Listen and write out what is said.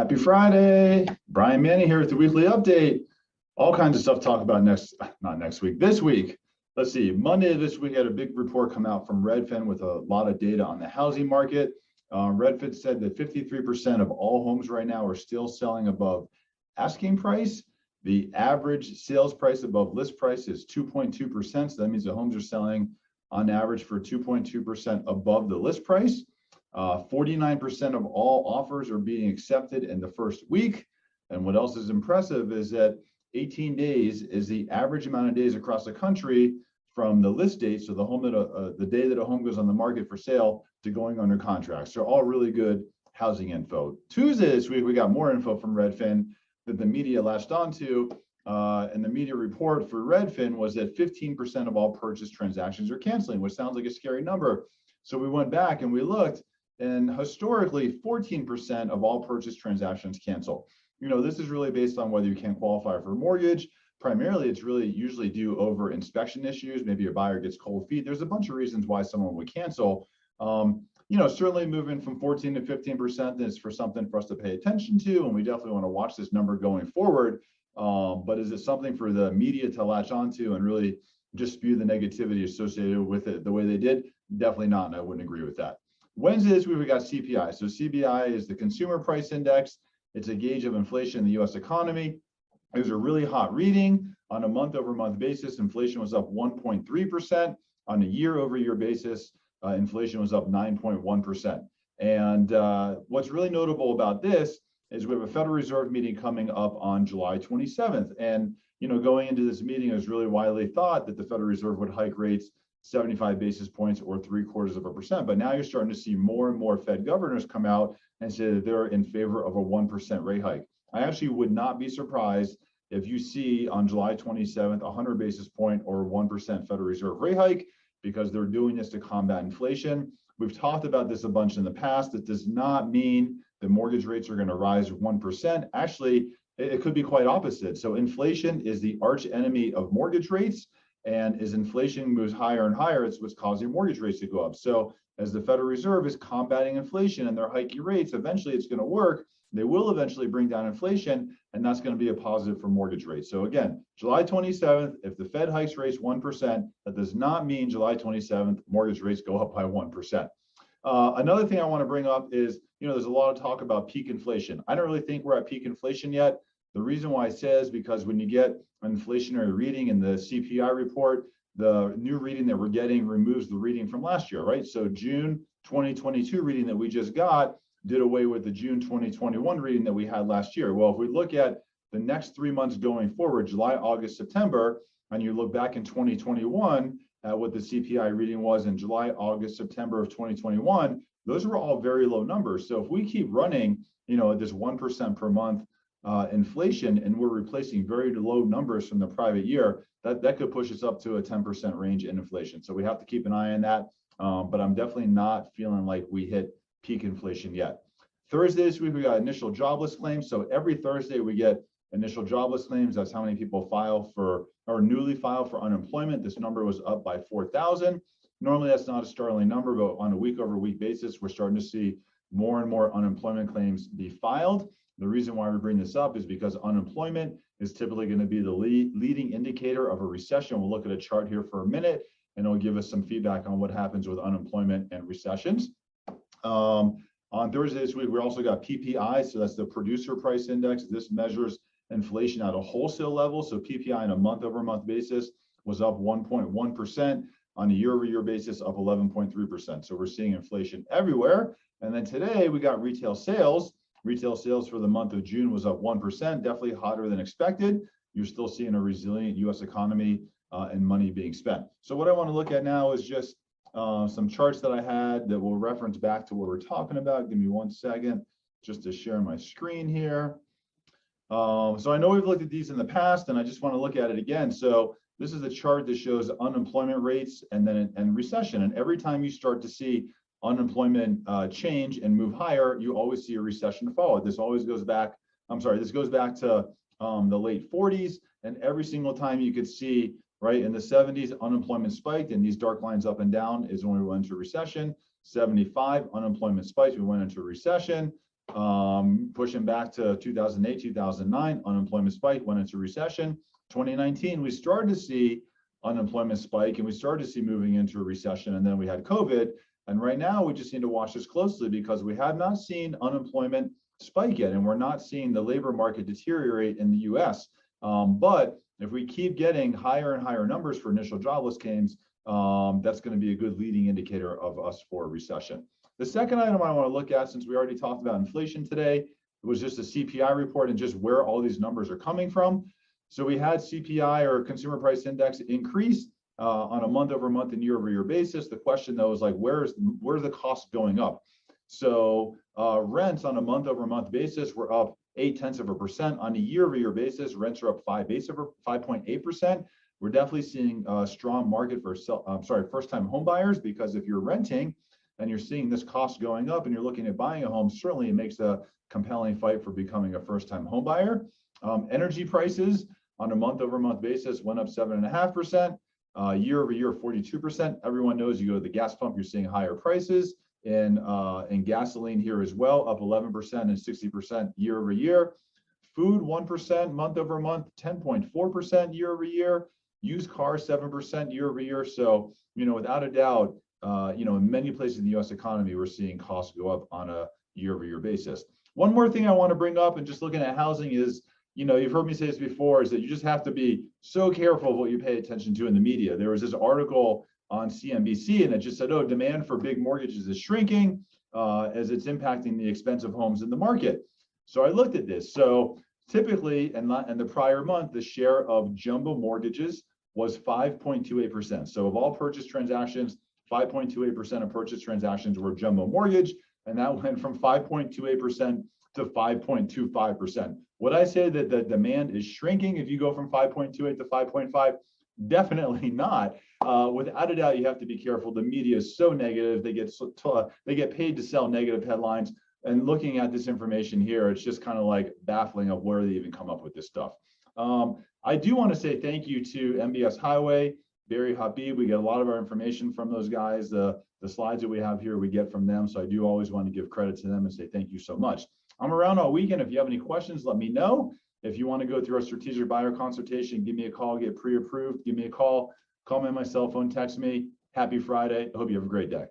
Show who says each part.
Speaker 1: Happy Friday. Brian Manny here with the weekly update. All kinds of stuff to talk about this week. Let's see, Monday this week had a big report come out from Redfin with a lot of data on the housing market. Redfin said that 53% of all homes right now are still selling above asking price. The average sales price above list price is 2.2%. So that means the homes are selling on average for 2.2% above the list price. 49% of all offers are being accepted in the first week. And what else is impressive is that 18 days is the average amount of days across the country from the list date, so the home that the day that a home goes on the market for sale, to going under contract. So all really good housing info. Tuesday this week, we got more info from Redfin that the media latched onto. And the media report for Redfin was that 15% of all purchase transactions are canceling, which sounds like a scary number. So we went back and we looked, and historically, 14% of all purchase transactions cancel. This is really based on whether you can qualify for a mortgage. Primarily, it's really usually due over inspection issues. Maybe your buyer gets cold feet. There's a bunch of reasons why someone would cancel. Certainly moving from 14 to 15% is for something for us to pay attention to, and we definitely want to watch this number going forward. But is it something for the media to latch onto and really just spew the negativity associated with it the way they did? Definitely not, and I wouldn't agree with that. Wednesday this week, we got CPI. So CPI is the Consumer Price Index. It's a gauge of inflation in the U.S. economy. It was a really hot reading. On a month-over-month basis, inflation was up 1.3%. On a year-over-year basis, inflation was up 9.1%. And what's really notable about this is we have a Federal Reserve meeting coming up on July 27th. And going into this meeting, it was really widely thought that the Federal Reserve would hike rates 75 basis points or 0.75%. But now you're starting to see more and more Fed governors come out and say that they're in favor of a 1% rate hike. I actually would not be surprised if you see on July 27th, 100 basis point or 1% Federal Reserve rate hike, because they're doing this to combat inflation. We've talked about this a bunch in the past. That does not mean the mortgage rates are going to rise 1%. Actually, it could be quite opposite. So inflation is the arch enemy of mortgage rates. And as inflation moves higher and higher, it's what's causing mortgage rates to go up. So as the Federal Reserve is combating inflation and they're hiking rates, eventually it's going to work. They will eventually bring down inflation, and that's going to be a positive for mortgage rates. So again, July 27th, if the Fed hikes rates 1%, that does not mean July 27th, mortgage rates go up by 1%. Another thing I want to bring up is, there's a lot of talk about peak inflation. I don't really think we're at peak inflation yet. The reason why I say is because when you get an inflationary reading in the CPI report, the new reading that we're getting removes the reading from last year, right? So June 2022 reading that we just got did away with the June 2021 reading that we had last year. Well, if we look at the next 3 months going forward, July, August, September, and you look back in 2021 at what the CPI reading was in July, August, September of 2021, those were all very low numbers. So if we keep running, at this 1% per month inflation, and we're replacing very low numbers from the private year, that could push us up to a 10% range in inflation. So we have to keep an eye on that. But I'm definitely not feeling like we hit peak inflation yet. Thursday this week, we got initial jobless claims. So every Thursday we get initial jobless claims. That's how many people newly file for unemployment. This number was up by 4,000. Normally that's not a startling number, but on a week over week basis, we're starting to see more and more unemployment claims be filed. The reason why we bring this up is because unemployment is typically going to be the leading indicator of a recession. We'll look at a chart here for a minute, and it'll give us some feedback on what happens with unemployment and recessions. On Thursday this week, we also got PPI, so that's the Producer Price Index. This measures inflation at a wholesale level. So PPI on a month-over-month basis was up 1.1%. On a year-over-year basis, up 11.3%. So we're seeing inflation everywhere. And then today, we got retail sales. Retail sales for the month of June was up 1%, definitely hotter than expected. You're still seeing a resilient U.S. economy and money being spent. So what I want to look at now is just some charts that I had that will reference back to what we're talking about. Give me 1 second just to share my screen here. So I know we've looked at these in the past, and I just want to look at it again. So this is a chart that shows unemployment rates and recession. And every time you start to see unemployment change and move higher, you always see a recession follow. This goes back to the late 40s. And every single time you could see, right, in the 70s, unemployment spiked, and these dark lines up and down is when we went into recession. 75, unemployment spiked, we went into recession. pushing back to 2008, 2009, unemployment spike, went into recession. 2019, we started to see unemployment spike and we started to see moving into a recession, and then we had COVID. And right now we just need to watch this closely because we have not seen unemployment spike yet, and we're not seeing the labor market deteriorate in the US. But if we keep getting higher and higher numbers for initial jobless claims, that's going to be a good leading indicator of us for a recession. The second item I want to look at, since we already talked about inflation today, it was just a CPI report and just where all these numbers are coming from. So we had CPI, or Consumer Price Index, increase on a month-over-month and year-over-year basis. The question though is like, where's the cost going up? So rents on a month-over-month basis were up 0.8%. On a year-over-year basis, rents are up 5.8%. We're definitely seeing a strong market for first-time home buyers, because if you're renting and you're seeing this cost going up and you're looking at buying a home, certainly it makes a compelling fight for becoming a first-time home buyer. Energy prices on a month-over-month basis went up 7.5%. Year-over-year, 42%. Everyone knows you go to the gas pump, you're seeing higher prices. In gasoline here as well, up 11% and 60% year-over-year. Food, 1% month-over-month, 10.4% year-over-year. Used cars, 7% year-over-year. So, without a doubt, in many places in the U.S. economy, we're seeing costs go up on a year-over-year basis. One more thing I want to bring up, and just looking at housing, is, you've heard me say this before, is that you just have to be so careful of what you pay attention to in the media. There was this article on CNBC, and it just said, demand for big mortgages is shrinking as it's impacting the expensive homes in the market. So I looked at this. So typically, in the prior month, the share of jumbo mortgages was 5.28%. So of all purchase transactions, 5.28% of purchase transactions were jumbo mortgage, and that went from 5.28% to 5.25%. Would I say that the demand is shrinking if you go from 5.28 to 5.5? Definitely not. Without a doubt, you have to be careful. The media is so negative; they get paid to sell negative headlines. And looking at this information here, it's just kind of like baffling of where they even come up with this stuff. I do want to say thank you to MBS Highway, Barry Habib. We get a lot of our information from those guys. The slides that we have here, we get from them. So I do always want to give credit to them and say thank you so much. I'm around all weekend. If you have any questions, let me know. If you want to go through our strategic buyer consultation, give me a call, get pre-approved, give me a call, call me on my cell phone, text me. Happy Friday. I hope you have a great day.